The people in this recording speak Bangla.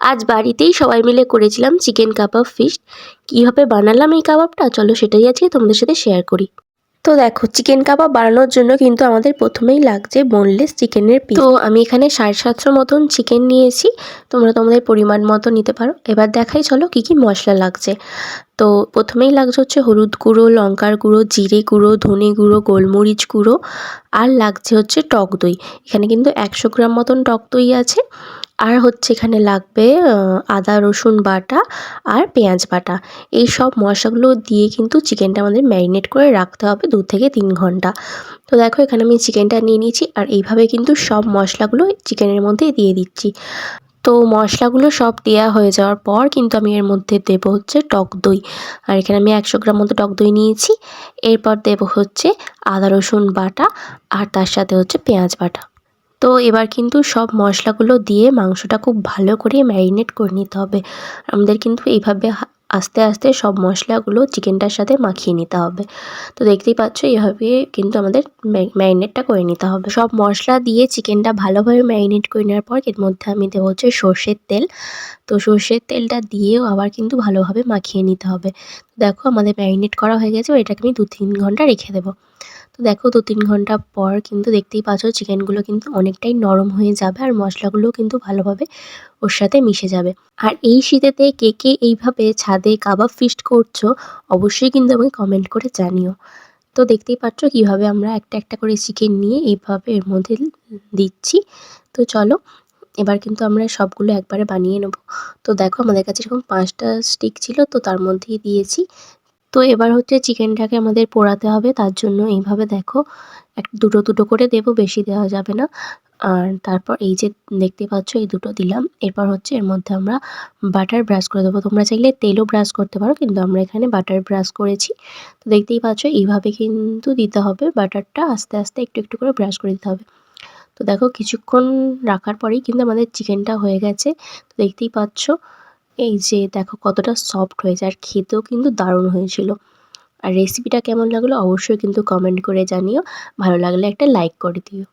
আজ বাড়িতেই সবাই মিলে করেছিলাম চিকেন কাবাব ফিস্ট। কীভাবে বানালাম এই কাবাবটা চলো সেটাই আজকে তোমাদের সাথে শেয়ার করি। তো দেখো, চিকেন কাবাব বানানোর জন্য কিন্তু আমাদের প্রথমেই লাগছে বোনলেস চিকেনের পিস। তো আমি এখানে 750 মতন চিকেন নিয়েছি, তোমরা তোমাদের পরিমাণ মতো নিতে পারো। এবার দেখাই চলো কি কি মশলা লাগছে। তো প্রথমেই লাগছে হচ্ছে হলুদ গুঁড়ো, লঙ্কার গুঁড়ো, জিরে গুঁড়ো, ধনে গুঁড়ো, গোলমরিচ গুঁড়ো, আর লাগছে হচ্ছে টক দই। এখানে কিন্তু 100 গ্রাম মতন টক দই আছে। আর হচ্ছে এখানে লাগবে আদা রসুন বাটা আর পেঁয়াজ বাটা। এই সব মশলাগুলো দিয়ে কিন্তু চিকেনটা আমাদের ম্যারিনেট করে রাখতে হবে 2 থেকে 3 ঘন্টা। তো দেখো এখানে আমি চিকেনটা নিয়ে নিয়েছি, আর এইভাবে কিন্তু সব মশলাগুলো চিকেনের মধ্যে দিয়ে দিচ্ছি। তো মশলাগুলো সব দেওয়া হয়ে যাওয়ার পর কিন্তু আমি এর মধ্যে দেবো হচ্ছে টক দই। আর এখানে আমি 100 গ্রাম মতো টক দই নিয়েছি। এরপর দেবো হচ্ছে আদা রসুন বাটা, আর তার সাথে হচ্ছে পেঁয়াজ বাটা। তো এবার কিন্তু সব মশলাগুলো দিয়ে মাংসটা খুব ভালো করে ম্যারিনেট করে নিতে হবে। আমাদের কিন্তু এইভাবে আস্তে আস্তে সব মশলাগুলো চিকেনটার সাথে মাখিয়ে নিতে হবে। তো দেখতেই পাচ্ছ এইভাবে কিন্তু আমাদের ম্যারিনেটটা করে নিতে হবে। সব মশলা দিয়ে চিকেনটা ভালোভাবে ম্যারিনেট করে নেওয়ার পর এর মধ্যে আমি দেবো হচ্ছে সর্ষের তেল। তো সর্ষের তেলটা দিয়েও আবার কিন্তু ভালোভাবে মাখিয়ে নিতে হবে। দেখো আমাদের ম্যারিনেট করা হয়ে গেছে, এটাকে আমি 2-3 ঘন্টা রেখে দেবো। তো দেখো 2-3 ঘন্টা পর কিন্তু দেখতেই পাচ্ছ চিকেনগুলো কিন্তু অনেকটাই নরম হয়ে যাবে, আর মশলাগুলোও কিন্তু ভালোভাবে ওর সাথে মিশে যাবে। আর এই শীতেতে কে কে এইভাবে ছাদে কাবাব ফিস্ট করছো অবশ্যই কিন্তু আমাকে কমেন্ট করে জানিও। তো দেখতেই পাচ্ছ কীভাবে আমরা একটা একটা করে চিকেন নিয়ে এইভাবে এর মধ্যে দিচ্ছি। তো চলো এবার কিন্তু আমরা সবগুলো একবারে বানিয়ে নেব। তো দেখো আমাদের কাছে এরকম 5টা স্টিক ছিল, তো তার মধ্যেই দিয়েছি। তো এবার হচ্ছে চিকেনটাকে আমাদের পোড়াতে হবে, তার জন্য এইভাবে দেখো দুটো দুটো করে দেবো, বেশি দেওয়া যাবে না। আর তারপর এই যে দেখতে পাচ্ছ এই দুটো দিলাম। এরপর হচ্ছে এর মধ্যে আমরা বাটার ব্রাশ করে দেবো। তোমরা চাইলে তেলও ব্রাশ করতে পারো, কিন্তু আমরা এখানে বাটার ব্রাশ করেছি। তো দেখতেই পাচ্ছ এইভাবে কিন্তু দিতে হবে বাটারটা, আস্তে আস্তে একটু একটু করে ব্রাশ করে দিতে হবে। তো দেখো কিছুক্ষণ রাখার পরেই কিন্তু আমাদের চিকেনটা হয়ে গেছে। তো দেখতেই পাচ্ছ এই যে দেখো কতটা সফট হয়েছে, আর খেতেও কিন্তু দারুণ হয়েছিল। আর রেসিপিটা কেমন লাগলো অবশ্যই কিন্তু কমেন্ট করে জানিও। ভালো লাগলে একটা লাইক করে দিও।